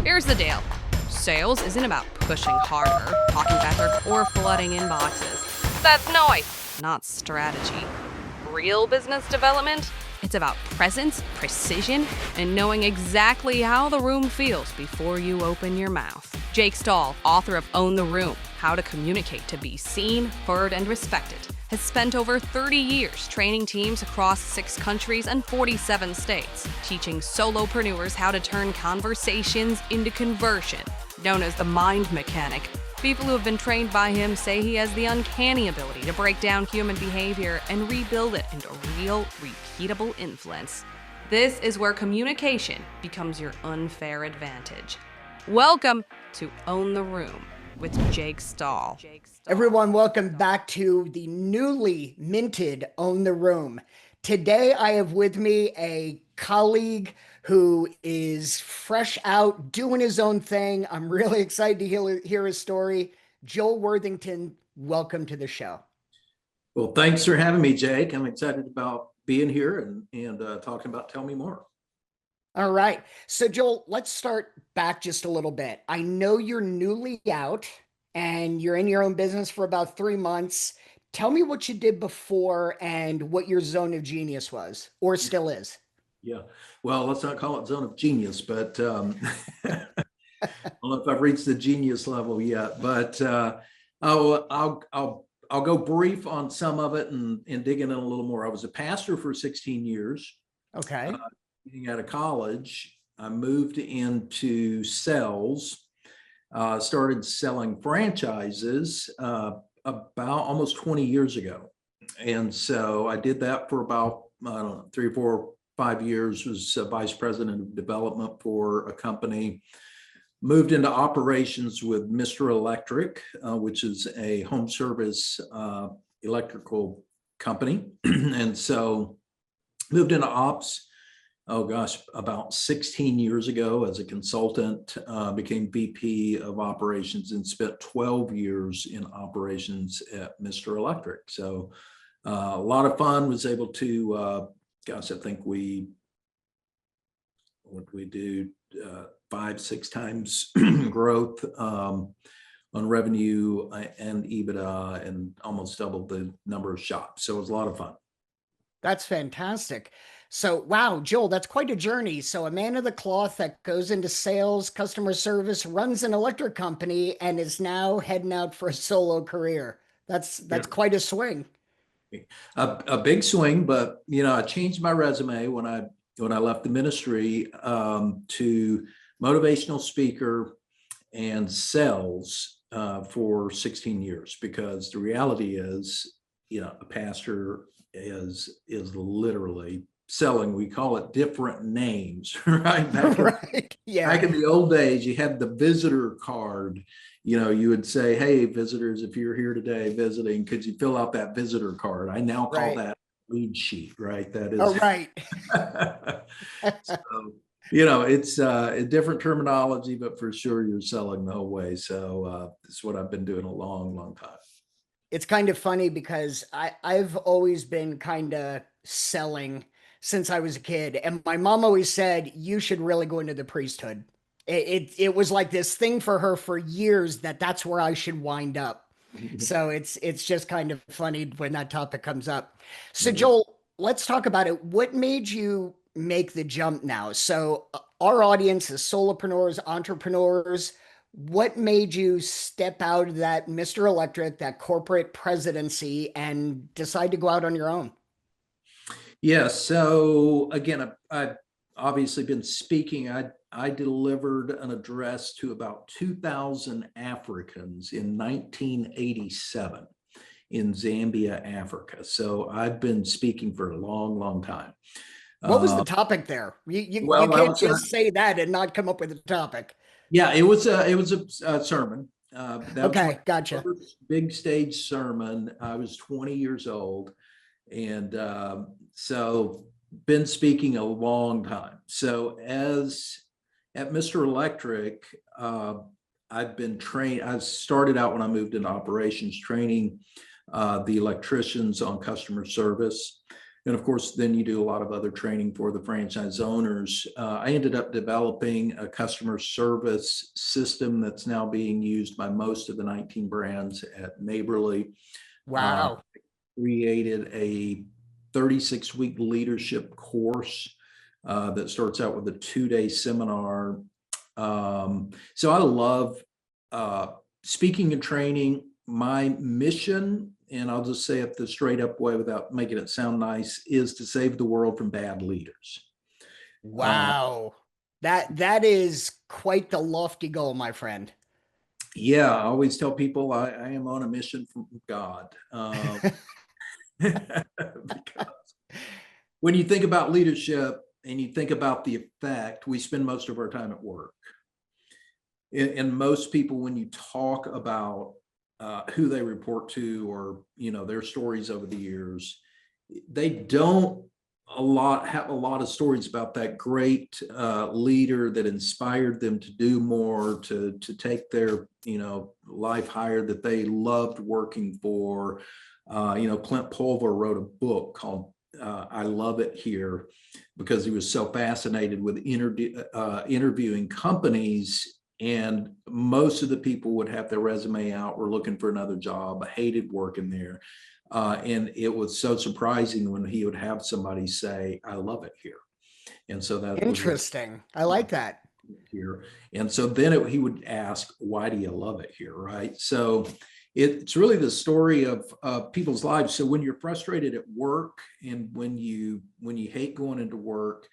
Here's the deal. Sales isn't about pushing harder, talking faster, or flooding inboxes. That's noise, not strategy. Real business development? It's about presence, precision, and knowing exactly how the room feels before you open your mouth. Jake Stahl, author of Own the Room, How to Communicate to Be Seen, Heard, and Respected, has spent over 30 years training teams across 6 countries and 47 states, teaching solopreneurs how to turn conversations into conversion. Known as the mind mechanic, people who have been trained by him say he has the uncanny ability to break down human behavior and rebuild it into real, repeatable influence. This is where communication becomes your unfair advantage. Welcome to Own the Room with Jake Stahl. Everyone, welcome back to the newly minted Own the Room. Today, I have with me a colleague who is fresh out, doing his own thing. I'm really excited to hear his story. Joel Worthington, welcome to the show. Well, thanks for having me, Jake. I'm excited about being here and talking about Tell Me More. All right. So, Joel, let's start back just a little bit. I know you're newly out and you're in your own business for about 3 months. Tell me what you did before and what your zone of genius was or still is. Yeah. Well, let's not call it zone of genius, but I don't know if I've reached the genius level yet, but I'll go brief on some of it and dig in a little more. I was a pastor for 16 years. Okay. Getting out of college, I moved into sales, started selling franchises about almost 20 years ago. And so I did that for about, I don't know, 3, 4, 5 years, was vice president of development for a company, moved into operations with Mr. Electric, which is a home service electrical company. And so moved into ops, about 16 years ago as a consultant, became VP of operations and spent 12 years in operations at Mr. Electric. So a lot of fun, was able to, I think what we do, 5, 6 times growth on revenue and EBITDA, and almost doubled the number of shops. So it was a lot of fun. That's fantastic. So, wow, Joel, that's quite a journey. So a man of the cloth that goes into sales, customer service, runs an electric company, and is now heading out for a solo career. That's quite a swing. A big swing, but I changed my resume when I left the ministry to motivational speaker and sales for 16 years, because the reality is, a pastor is literally selling. We call it different names, right? Back in the old days, you had the visitor card. You would say, "Hey, visitors, if you're here today visiting, could you fill out that visitor card?" I now call that lead sheet, right? That is. Oh, right. So, it's a different terminology, but for sure you're selling the whole way. So it's what I've been doing a long, long time. It's kind of funny because I've always been kind of selling since I was a kid. And my mom always said, you should really go into the priesthood. It was like this thing for her for years that's where I should wind up. So it's just kind of funny when that topic comes up. So Joel, let's talk about it. What made you make the jump now? So our audience is solopreneurs, entrepreneurs. What made you step out of that Mr. Electric, that corporate presidency, and decide to go out on your own? Yeah. So again, I've obviously been speaking. I delivered an address to about 2,000 Africans in 1987 in Zambia, Africa. So I've been speaking for a long, long time. What was the topic there? You can't just say that and not come up with a topic. Yeah, it was a sermon. Okay, gotcha. First big stage sermon. I was 20 years old, and so been speaking a long time. So at Mr. Electric, I've been trained. I started out when I moved into operations, training the electricians on customer service. And of course, then you do a lot of other training for the franchise owners. I ended up developing a customer service system that's now being used by most of the 19 brands at Neighborly. Wow. Created a 36-week leadership course that starts out with a 2-day seminar. So I love speaking and training. My mission, and I'll just say it the straight up way without making it sound nice, is to save the world from bad leaders. Wow. That is quite the lofty goal, my friend. Yeah, I always tell people I am on a mission from God. Because when you think about leadership and you think about the effect, we spend most of our time at work. And most people, when you talk about who they report to, or their stories over the years, they don't have a lot of stories about that great leader that inspired them to do more, to take their life higher, that they loved working for. Clint Pulver wrote a book called I Love It Here, because he was so fascinated with interviewing companies, and most of the people would have their resume out, were looking for another job, hated working there. And it was so surprising when he would have somebody say, I love it here. And so that Interesting. I like that. Here. And so then he would ask, why do you love it here? Right. So it's really the story of people's lives. So when you're frustrated at work, and when you hate going into work,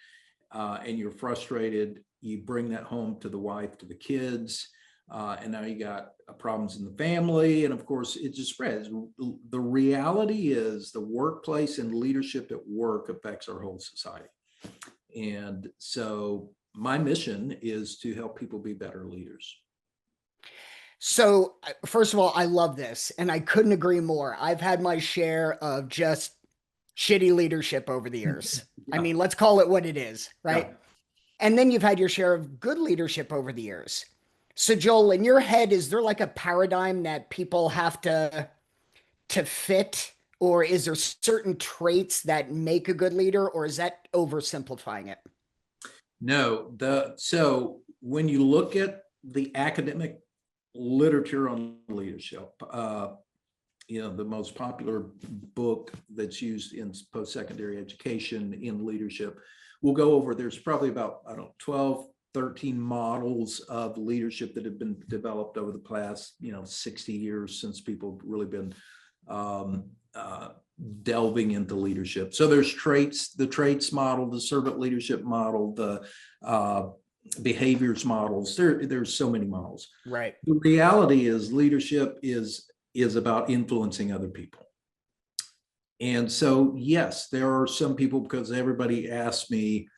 and you're frustrated, you bring that home to the wife, to the kids, and now you got problems in the family. And of course, it just spreads. The reality is the workplace and leadership at work affects our whole society. And so my mission is to help people be better leaders. So, first of all, I love this, and I couldn't agree more. I've had my share of just shitty leadership over the years. Yeah. I mean, let's call it what it is, right? Yeah. And then you've had your share of good leadership over the years. So, Joel, in your head, is there like a paradigm that people have to fit, or is there certain traits that make a good leader, or is that oversimplifying it? No, so when you look at the academic literature on leadership, the most popular book that's used in post-secondary education in leadership, we'll go over, there's probably about, 12, 13 models of leadership that have been developed over the past, 60 years, since people have really been delving into leadership. So there's the traits model, the servant leadership model, the behaviors models. There's so many models. Right. The reality is leadership is about influencing other people. And so, yes, there are some people, because everybody asks me,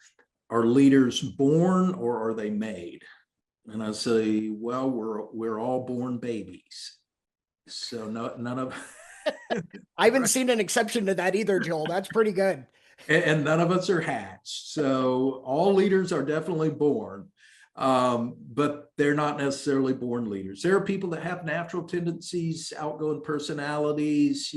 are leaders born or are they made? And I say, well, we're all born babies. So none of I haven't seen an exception to that either, Joel. That's pretty good. and none of us are hatched. So all leaders are definitely born, but they're not necessarily born leaders. There are people that have natural tendencies, outgoing personalities,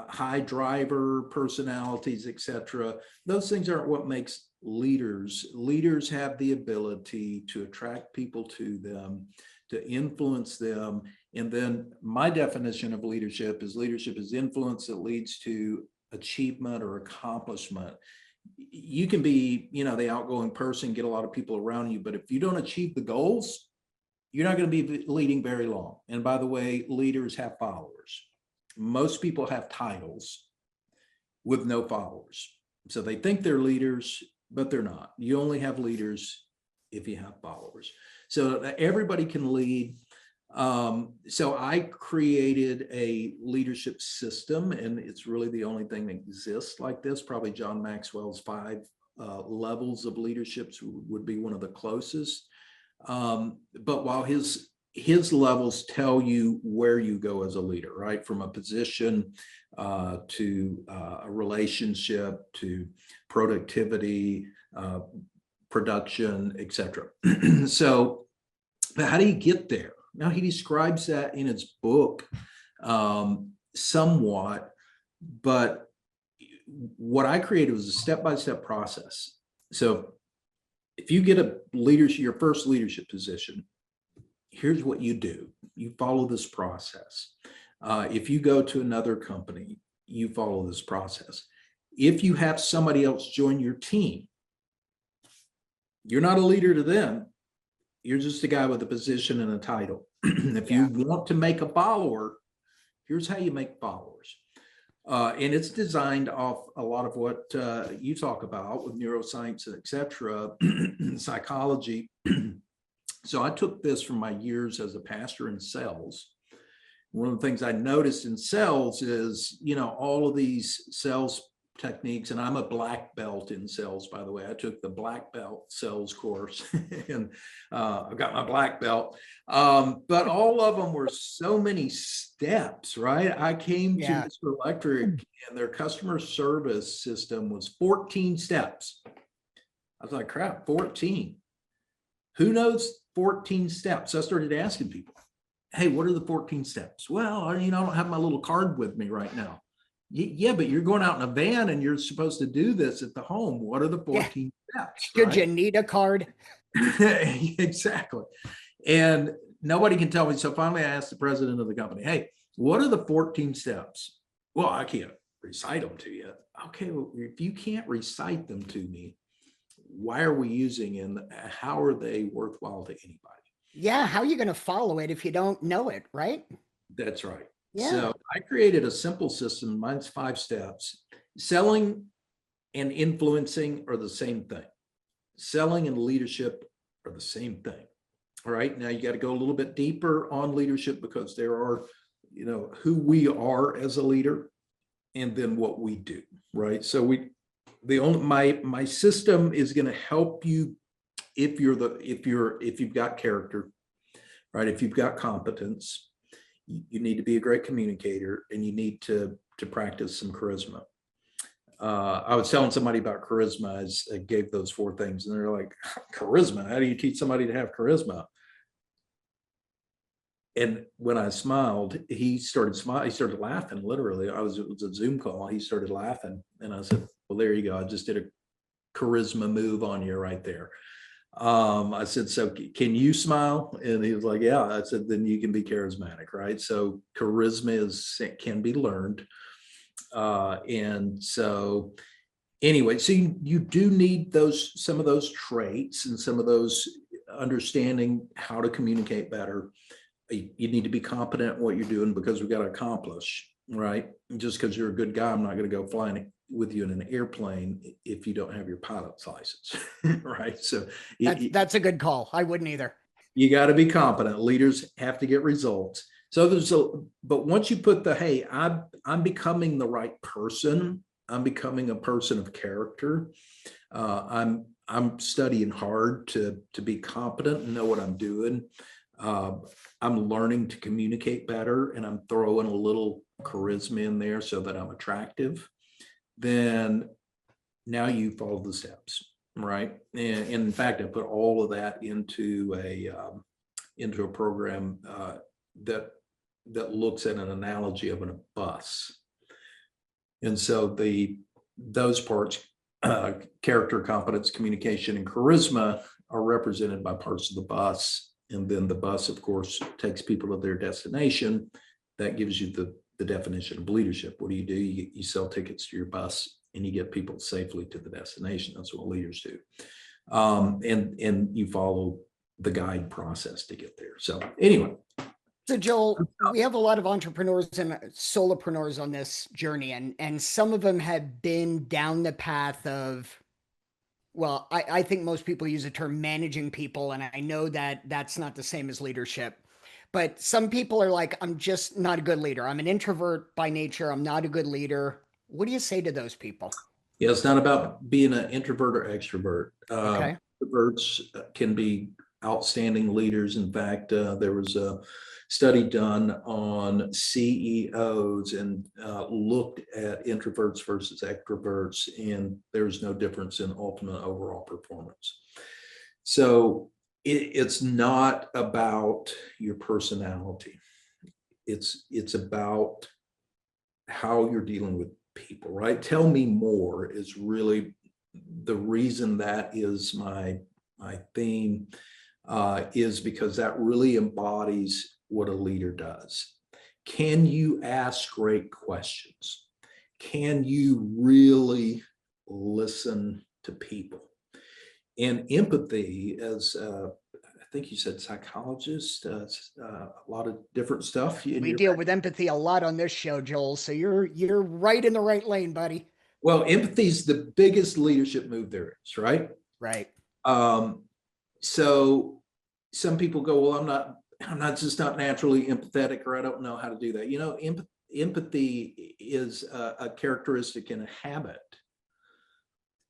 high driver personalities, etc. Those things aren't what makes leaders. Leaders have the ability to attract people to them, to influence them. And then my definition of leadership is influence that leads to achievement or accomplishment. You can be, the outgoing person, get a lot of people around you, but if you don't achieve the goals, you're not going to be leading very long. And by the way, leaders have followers. Most people have titles with no followers. So they think they're leaders, but they're not. You only have leaders if you have followers. So everybody can lead. So I created a leadership system, and it's really the only thing that exists like this. Probably John Maxwell's 5 levels of leaderships would be one of the closest. But while his levels tell you where you go as a leader, right? From a position to a relationship to productivity, production, etc. So how do you get there? Now, he describes that in his book somewhat, but what I created was a step-by-step process. So if you get a leadership, your first leadership position, here's what you do. You follow this process. If you go to another company, you follow this process. If you have somebody else join your team, you're not a leader to them. You're just a guy with a position and a title. If you want to make a follower, here's how you make followers. And it's designed off a lot of what you talk about with neuroscience, et cetera, psychology. So I took this from my years as a pastor in sales. One of the things I noticed in sales is, all of these sales techniques, and I'm a black belt in sales, by the way. I took the black belt sales course and I've got my black belt. But all of them were so many steps, right? I came to Mr. Electric and their customer service system was 14 steps. I was like, crap, 14. Who knows 14 steps? So I started asking people, hey, what are the 14 steps? Well, I don't have my little card with me right now. Yeah, but you're going out in a van and you're supposed to do this at the home. What are the 14 steps? Did you need a card? Exactly. And nobody can tell me. So finally I asked the president of the company, hey, what are the 14 steps? Well, I can't recite them to you. Okay, well, if you can't recite them to me, why are we using and how are they worthwhile to anybody? Yeah, how are you going to follow it if you don't know it, right? That's right. Yeah. So I created a simple system. Mine's 5 steps. Selling and influencing are the same thing. Selling and leadership are the same thing. All right. Now you got to go a little bit deeper on leadership because there are, who we are as a leader and then what we do. Right. So my system is going to help you if you've got character, right? If you've got competence, you need to be a great communicator and you need to practice some charisma. I was telling somebody about charisma. I gave those 4 things and they're like, charisma, how do you teach somebody to have charisma? And when I smiled, he started smiling. He started laughing, literally. It was a Zoom call. He started laughing. And I said, well, there you go. I just did a charisma move on you right there. I said, so can you smile? And he was like, yeah. I said, then you can be charismatic, right? So charisma can be learned. And so anyway, so you do need some of those traits and some of those understanding how to communicate better. You need to be competent in what you're doing because we've got to accomplish, right? Just because you're a good guy, I'm not going to go flying with you in an airplane if you don't have your pilot's license, right? So that's a good call. I wouldn't either. You got to be competent. Leaders have to get results. So but once you put hey, I'm becoming the right person. I'm becoming a person of character. I'm studying hard to be competent and know what I'm doing. I'm learning to communicate better and I'm throwing a little charisma in there so that I'm attractive. Then now you follow the steps, right? And in fact, I put all of that into a program that looks at an analogy of a bus. And so those parts, character, competence, communication, and charisma are represented by parts of the bus. And then the bus, of course, takes people to their destination. That gives you the definition of leadership. What do? You sell tickets to your bus and you get people safely to the destination. That's what leaders do. And you follow the guide process to get there. So anyway. So Joel, we have a lot of entrepreneurs and solopreneurs on this journey, and some of them have been down the path of, well, I think most people use the term managing people, and I know that that's not the same as leadership. But some people are like, I'm just not a good leader. I'm an introvert by nature. I'm not a good leader. What do you say to those people? Yeah, it's not about being an introvert or extrovert. Okay. Introverts can be outstanding leaders. In fact, there was a study done on CEOs and looked at introverts versus extroverts, and there's no difference in ultimate overall performance. So it's not about your personality. It's about how you're dealing with people, right? Tell me more is really the reason that is my theme, is because that really embodies what a leader does. Can you ask great questions? Can you really listen to people? And empathy, as I think you said psychologist, a lot of different stuff. We deal with empathy a lot on this show, Joel. So you're right in the right lane, buddy. Well, empathy is the biggest leadership move there is, right? Right. So some people go, well, I'm not just not naturally empathetic, or I don't know how to do that. You know, empathy is a characteristic and a habit.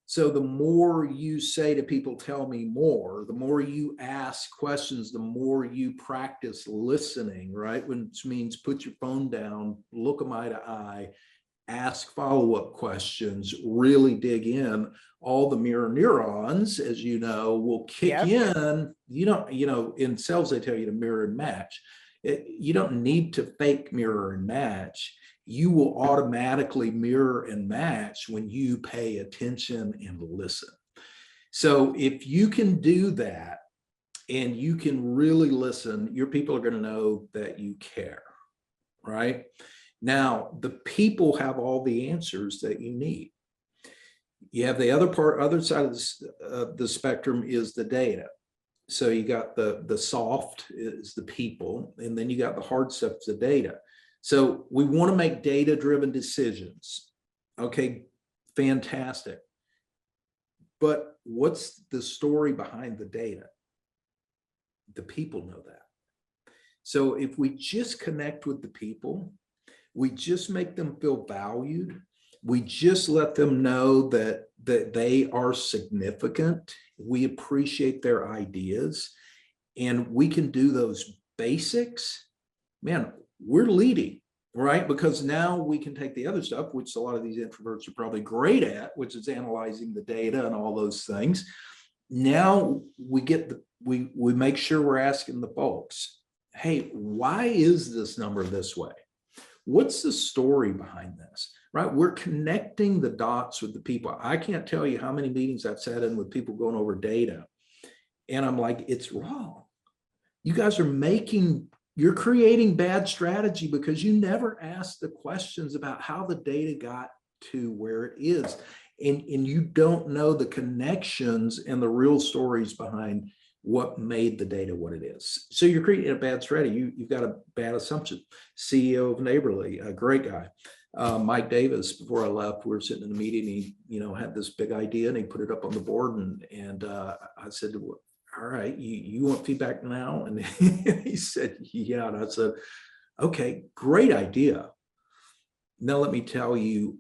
So the more you say to people, tell me more, the more you ask questions, the more you practice listening, right? Which means put your phone down, look them eye to eye, ask follow-up questions, really dig in. All the mirror neurons, as you know, will kick in. You know, in sales, they tell you to mirror and match. You don't need to fake mirror and match. You will automatically mirror and match when you pay attention and listen. So if you can do that and you can really listen, your people are going to know that you care, right? Now, the people have all the answers that you need. You have the other side of the spectrum is the data. So you got the soft is the people, and then you got the hard stuff, the data. So we want to make data-driven decisions. Okay, fantastic. But what's the story behind the data? The people know that. So if we just connect with the people, we just make them feel valued, we just let them know that they are significant, we appreciate their ideas, and we can do those basics, man, we're leading, right? Because now we can take the other stuff, which a lot of these introverts are probably great at, which is analyzing the data and all those things. Now we get we make sure we're asking the folks, hey, why is this number this way? What's the story behind this, right? We're connecting the dots with the people. I can't tell you how many meetings I've sat in with people going over data, and I'm like, it's wrong. You guys are you're creating bad strategy because you never asked the questions about how the data got to where it is. And you don't know the connections and the real stories behind what made the data what it is. So you're creating a bad strategy. You've got a bad assumption. CEO of Neighborly, a great guy. Mike Davis, before I left, we were sitting in a meeting, he, had this big idea and he put it up on the board, and I said, all right, you want feedback now? And he said, yeah. And I said, okay, great idea. Now let me tell you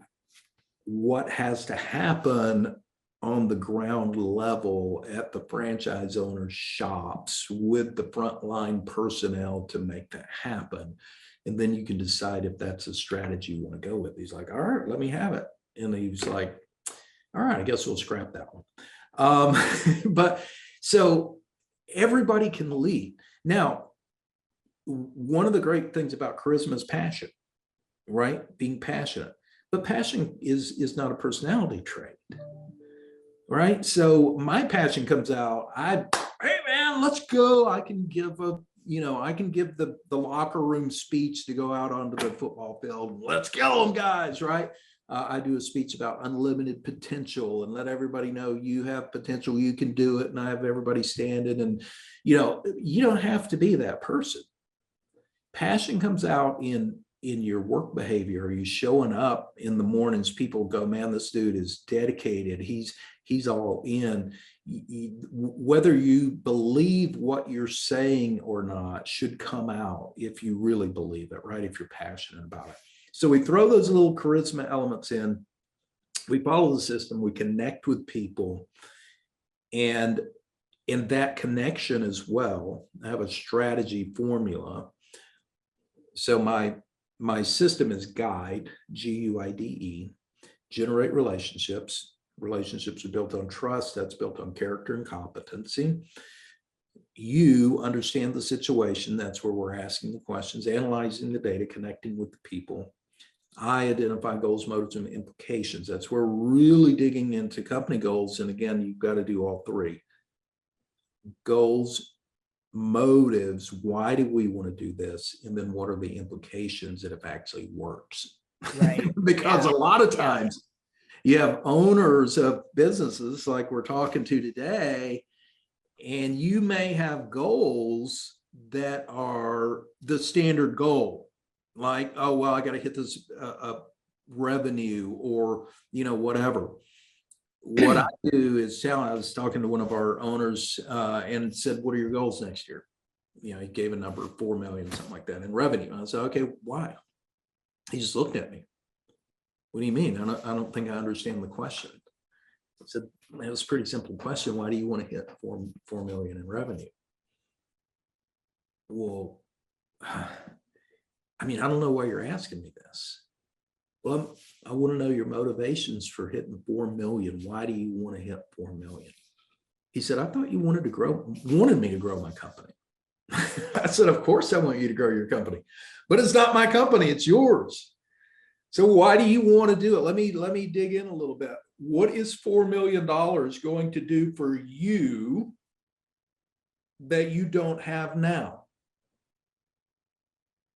what has to happen on the ground level at the franchise owner shops with the frontline personnel to make that happen. And then you can decide if that's a strategy you want to go with. He's like, all right, let me have it. And he was like, all right, I guess we'll scrap that one. But so everybody can lead. Now, one of the great things about charisma is passion, right? Being passionate. But passion is not a personality trait, right? So my passion comes out. Hey man, let's go. I can give the locker room speech to go out onto the football field. Let's kill them, guys, right? I do a speech about unlimited potential and let everybody know you have potential, you can do it. And I have everybody standing, and you don't have to be that person. Passion comes out in your work behavior. Are you showing up in the mornings? People go, man, this dude is dedicated. He's all in. Whether you believe what you're saying or not should come out if you really believe it, right? If you're passionate about it. So we throw those little charisma elements in, we follow the system, we connect with people, and in that connection as well, I have a strategy formula. So my system is GUIDE, G-U-I-D-E, generate relationships. Relationships are built on trust. That's built on character and competency. You understand the situation. That's where we're asking the questions, analyzing the data, connecting with the people. I identify goals, motives, and implications. That's where we're really digging into company goals. And again, you've got to do all three. Goals, motives, why do we want to do this? And then what are the implications that it actually works? Right. Because a lot of times you have owners of businesses like we're talking to today, and you may have goals that are the standard goal, like, oh, well, I got to hit this revenue or, whatever. What I do is I was talking to one of our owners and said, what are your goals next year? He gave a number of 4 million, something like that in revenue. And I said, okay, why? He just looked at me. What do you mean? I don't think I understand the question. I said, man, it's a pretty simple question. Why do you want to hit 4 million in revenue? Well, I don't know why you're asking me this. Well, I want to know your motivations for hitting 4 million. Why do you want to hit 4 million? He said, I thought you wanted me to grow my company. I said, of course I want you to grow your company, but it's not my company, it's yours. So why do you want to do it? Let me dig in a little bit. What is $4 million going to do for you that you don't have now?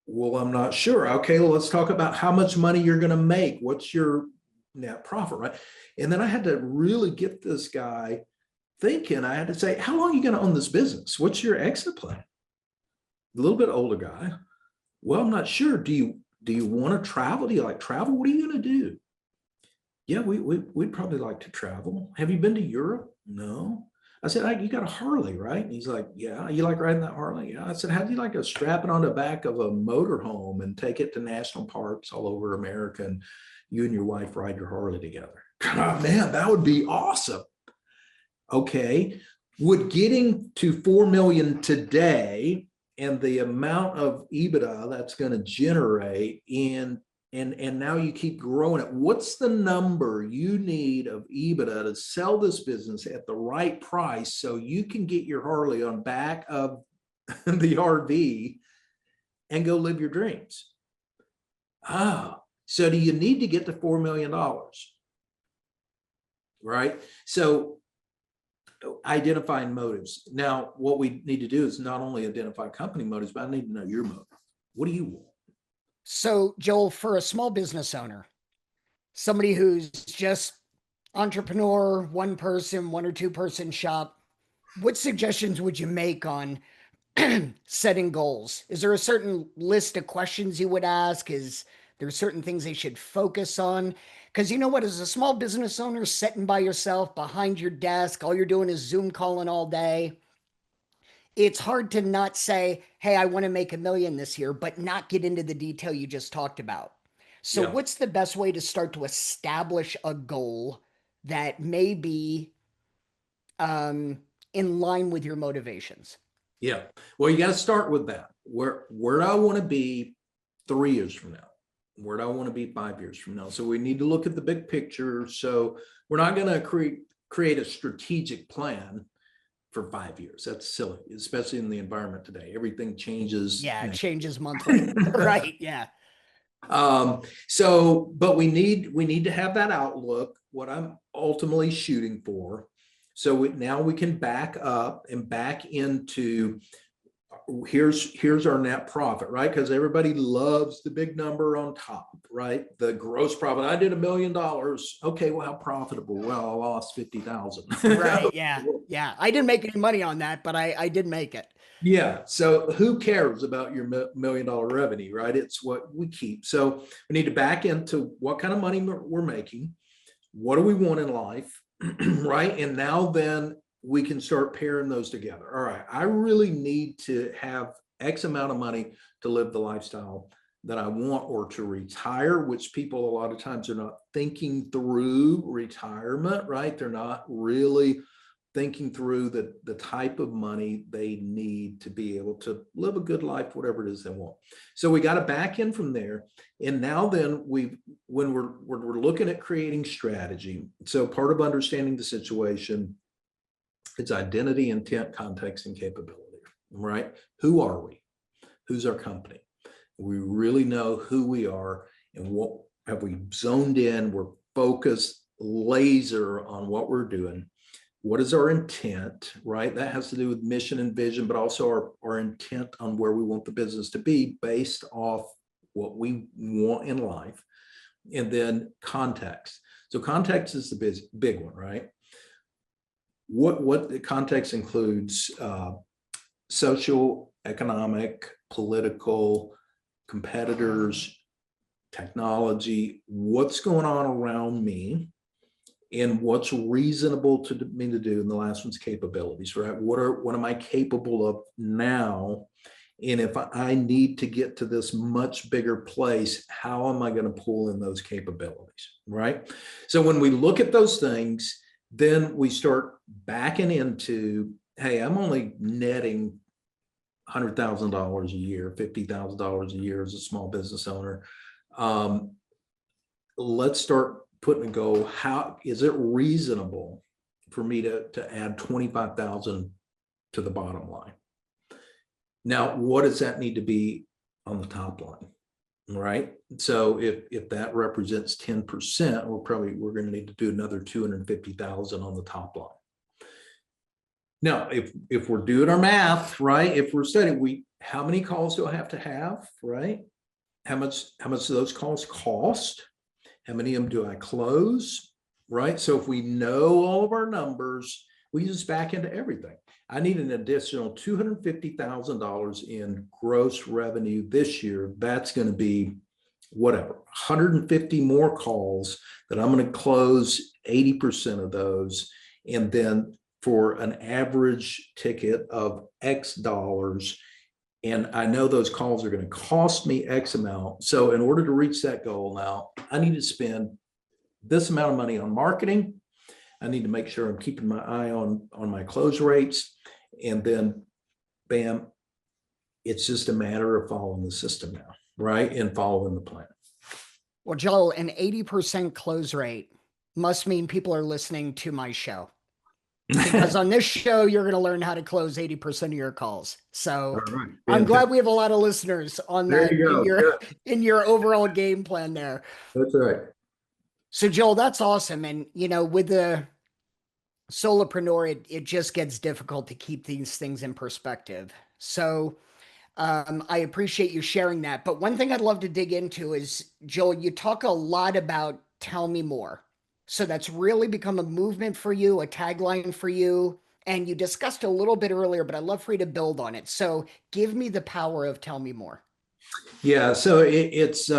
Well, I'm not sure. Okay, well, let's talk about how much money you're going to make. What's your net profit, right? And then I had to really get this guy thinking. I had to say, how long are you going to own this business? What's your exit plan? A little bit older guy. Well, I'm not sure. Do you want to travel? Do you like travel? What are you going to do? Yeah, we'd probably like to travel. Have you been to Europe? No. I said, you got a Harley, right? And he's like, yeah. You like riding that Harley? Yeah. I said, how do you like to strap it on the back of a motorhome and take it to national parks all over America, and you and your wife ride your Harley together? Oh, man, that would be awesome. Okay. Would getting to 4 million today and the amount of EBITDA that's going to generate and now you keep growing it. What's the number you need of EBITDA to sell this business at the right price so you can get your Harley on back of the RV and go live your dreams? So do you need to get to $4 million? Right? So identifying motives. Now, what we need to do is not only identify company motives, but I need to know your motive. What do you want? So, Joel, for a small business owner, somebody who's just entrepreneur, one person, one or two person shop, what suggestions would you make on setting goals? Is there a certain list of questions you would ask? Is there certain things they should focus on? Because you know what, as a small business owner sitting by yourself behind your desk, all you're doing is Zoom calling all day. It's hard to not say, hey, I want to make $1 million this year, but not get into the detail you just talked about. So what's the best way to start to establish a goal that may be in line with your motivations? Yeah. Well, you got to start with that. Where do I want to be 3 years from now? Where do I want to be 5 years from now? So we need to look at the big picture. So we're not going to create a strategic plan for 5 years. That's silly, especially in the environment today. Everything changes. Yeah, it changes monthly. Right. Yeah. But we need to have that outlook, what I'm ultimately shooting for. So now we can back up and back into here's our net profit, right? Because everybody loves the big number on top, right? The gross profit. I did $1 million. Okay, well, how profitable? Well, I lost 50,000. Right. Yeah. Yeah. I didn't make any money on that, but I did make it. Yeah. So who cares about your $1 million revenue, right? It's what we keep. So we need to back into what kind of money we're making. What do we want in life? Right. And now then we can start pairing those together. All right. I really need to have X amount of money to live the lifestyle that I want, or to retire, which people a lot of times are not thinking through retirement, right? They're not really thinking through the type of money they need to be able to live a good life, whatever it is they want. So we got to back in from there. And now then when we're looking at creating strategy, so part of understanding the situation, it's identity, intent, context, and capability, right? Who are we? Who's our company? We really know who we are and Have we zoned in? We're focused, laser on what we're doing. What is our intent, right? That has to do with mission and vision, but also our intent on where we want the business to be based off what we want in life. And then context. So context is the big one, right? What the context includes social, economic, political, competitors, technology, what's going on around me, and what's reasonable to me to do. And the last one's capabilities, right? What am I capable of now? And if I need to get to this much bigger place, how am I going to pull in those capabilities, right? So when we look at those things, then we start backing into, hey, I'm only netting $100,000 a year, $50,000 a year as a small business owner. Let's start putting a goal. How is it reasonable for me to add 25,000 to the bottom line? Now, what does that need to be on the top line? Right. So if that represents 10%, we're going to need to do another 250,000 on the top line. Now, if we're doing our math, right, if we're studying, how many calls do I have to have, right? How much do those calls cost? How many of them do I close, right? So if we know all of our numbers, we just back into everything. I need an additional $250,000 in gross revenue this year. That's going to be whatever, 150 more calls that I'm going to close 80% of those. And then for an average ticket of X dollars, and I know those calls are going to cost me X amount. So in order to reach that goal now, I need to spend this amount of money on marketing. I need to make sure I'm keeping my eye on my close rates. And then, bam, it's just a matter of following the system now, right? And following the plan. Well, Joel, an 80% close rate must mean people are listening to my show. Because on this show, you're going to learn how to close 80% of your calls. So right. I'm glad we have a lot of listeners on that in your overall game plan there. That's right. So Joel, that's awesome. And, with the solopreneur, it just gets difficult to keep these things in perspective. So I appreciate you sharing that. But one thing I'd love to dig into is, Joel, you talk a lot about tell me more. So that's really become a movement for you, a tagline for you. And you discussed a little bit earlier, but I'd love for you to build on it. So give me the power of tell me more. Yeah, so it's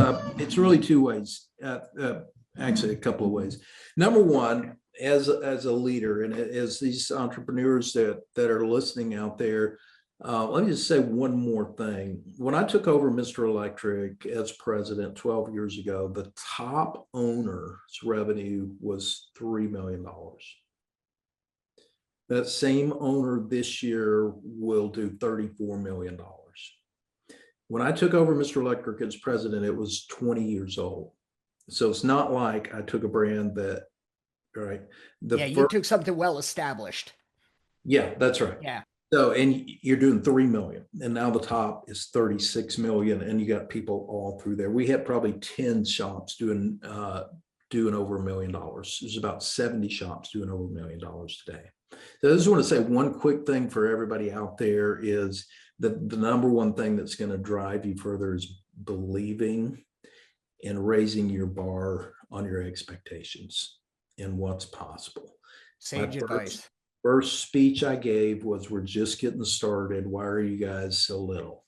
really two ways, actually a couple of ways. Number one, as a leader and as these entrepreneurs that are listening out there, let me just say one more thing. When I took over Mr. Electric as president 12 years ago, the top owner's revenue was $3 million. That same owner this year will do $34 million. When I took over Mr. Electric as president, it was 20 years old. So it's not like I took a brand that, right? You took something well established. Yeah, that's right. Yeah. So, and you're doing 3 million, and now the top is 36 million, and you got people all through there. We had probably 10 shops doing over $1 million. There's about 70 shops doing over $1 million today. So I just want to say one quick thing for everybody out there is that the number one thing that's going to drive you further is believing and raising your bar on your expectations and what's possible. Sage advice. First speech I gave was, we're just getting started. Why are you guys so little?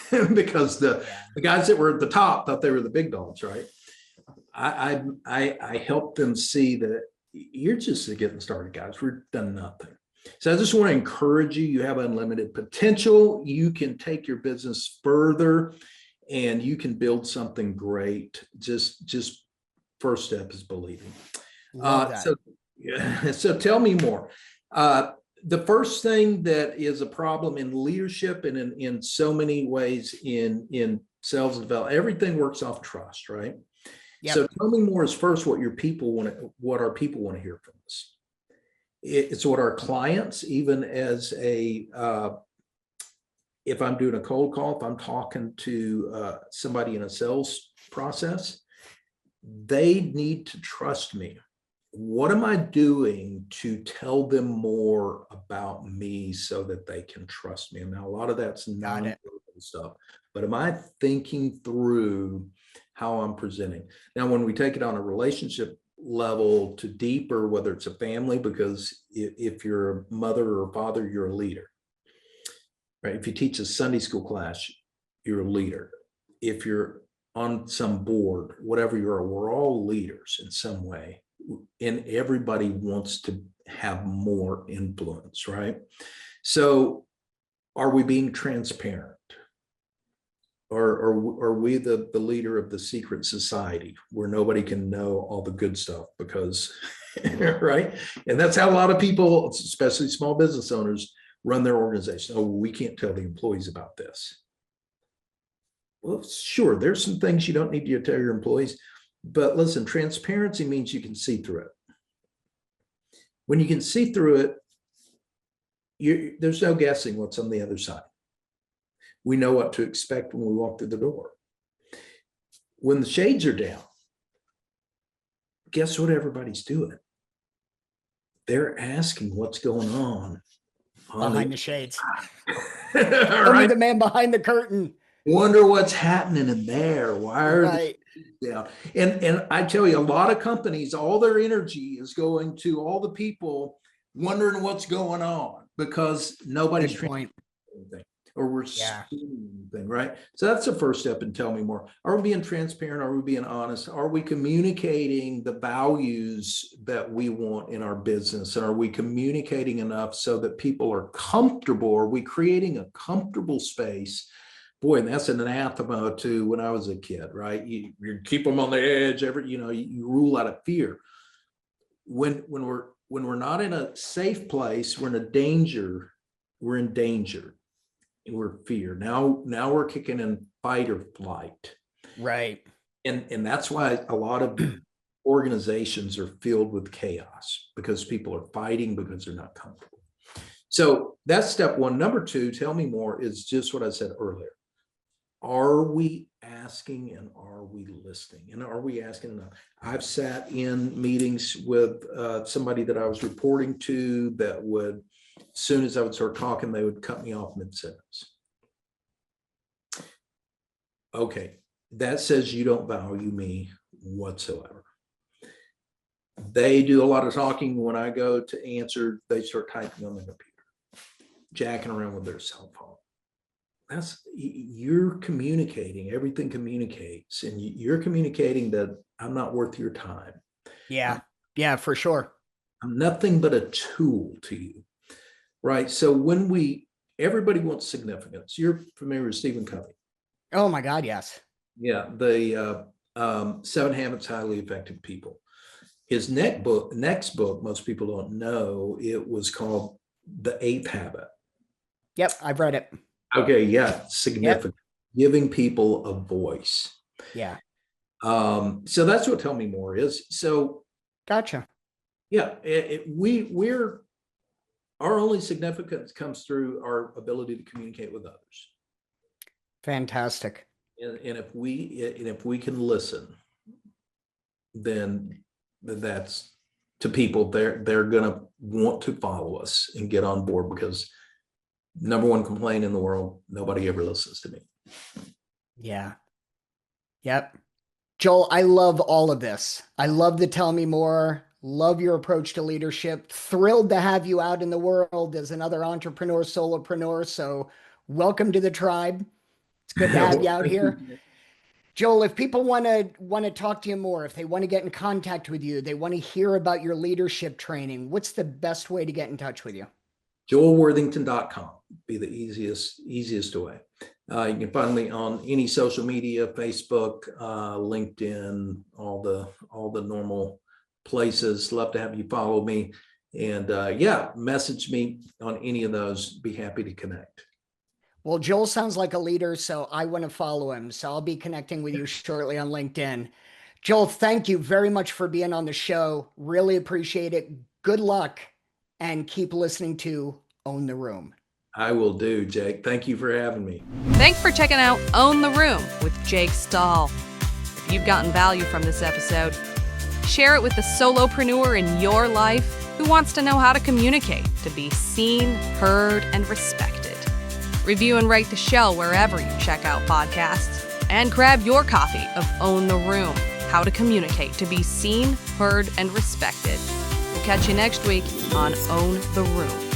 Because the guys that were at the top thought they were the big dogs, right? I helped them see that you're just getting started, guys. We're done nothing. So I just want to encourage you. You have unlimited potential. You can take your business further and you can build something great. Just first step is believing. So tell me more. The first thing that is a problem in leadership and in so many ways in sales and development, everything works off trust, right? Yep. So tell me more is first what our people want to hear from us. It's what our clients, even as if I'm doing a cold call, if I'm talking to somebody in a sales process, they need to trust me. What am I doing to tell them more about me so that they can trust me? And now a lot of that's Got it. non-verbal stuff, but am I thinking through how I'm presenting? Now, when we take it on a relationship level to deeper, whether it's a family, because if you're a mother or a father, you're a leader, right? If you teach a Sunday school class, you're a leader. If you're on some board, whatever you are, we're all leaders in some way. And everybody wants to have more influence, right? So are we being transparent? Or are we the leader of the secret society where nobody can know all the good stuff because, right? And that's how a lot of people, especially small business owners, run their organization. Oh, we can't tell the employees about this. Well, sure, there's some things you don't need to tell your employees, but listen, transparency means you can see through it. When you can see through it, there's no guessing what's on the other side. We know what to expect when we walk through the door. When the shades are down, guess what everybody's doing? They're asking what's going on Behind the shades. Right? Only the man behind the curtain. Wonder what's happening in there. Why are Right. they down? And I tell you, a lot of companies, all their energy is going to all the people wondering what's going on because nobody's Good point. anything, or we're Yeah. seeing anything, right? So that's the first step in Tell Me More. Are we being transparent? Are we being honest? Are we communicating the values that we want in our business? And are we communicating enough so that people are comfortable? Are we creating a comfortable space? Boy, and that's an anathema to when I was a kid, right? You keep them on the edge. You rule out of fear. When we're not in a safe place, we're in danger. We're in danger. And we're fear. Now we're kicking in fight or flight. Right. And that's why a lot of organizations are filled with chaos because people are fighting because they're not comfortable. So that's step one. Number two, Tell Me More is just what I said earlier. Are we asking and are we listening? And are we asking enough? I've sat in meetings with somebody that I was reporting to that would, as soon as I would start talking, they would cut me off mid-sentence. Okay, that says you don't value me whatsoever. They do a lot of talking. When I go to answer, they start typing on the computer, jacking around with their cell phone. You're communicating, everything communicates, and you're communicating that I'm not worth your time. Yeah. Yeah, for sure. I'm nothing but a tool to you, right? So everybody wants significance. You're familiar with Stephen Covey. Oh my God, yes. Yeah, the 7 Habits of Highly Effective People. His next book, most people don't know, it was called The 8th Habit. Yep, I've read it. Okay, yeah, significant. Yep. Giving people a voice. Yeah. So that's what Tell Me More is. So gotcha. Yeah, our only significance comes through our ability to communicate with others. Fantastic. And if we can listen, then that's to people, they're gonna want to follow us and get on board because number one complaint in the world, nobody ever listens to me. Yeah. Yep. Joel, I love all of this. I love the Tell Me More. Love your approach to leadership. Thrilled to have you out in the world as another entrepreneur, solopreneur. So welcome to the tribe. It's good to have you out here. Joel, if people want to talk to you more, if they want to get in contact with you, they want to hear about your leadership training, what's the best way to get in touch with you? JoelWorthington.com be the easiest way. You can find me on any social media, Facebook, LinkedIn, all the normal places. Love to have you follow me. And message me on any of those. Be happy to connect. Well, Joel sounds like a leader, so I want to follow him. So I'll be connecting with you shortly on LinkedIn. Joel, thank you very much for being on the show. Really appreciate it. Good luck and keep listening to Own the Room. I will do, Jake. Thank you for having me. Thanks for checking out Own the Room with Jake Stahl. If you've gotten value from this episode, share it with the solopreneur in your life who wants to know how to communicate to be seen, heard, and respected. Review and rate the show wherever you check out podcasts, and grab your copy of Own the Room, How to Communicate to be Seen, Heard, and Respected. We'll catch you next week on Own the Room.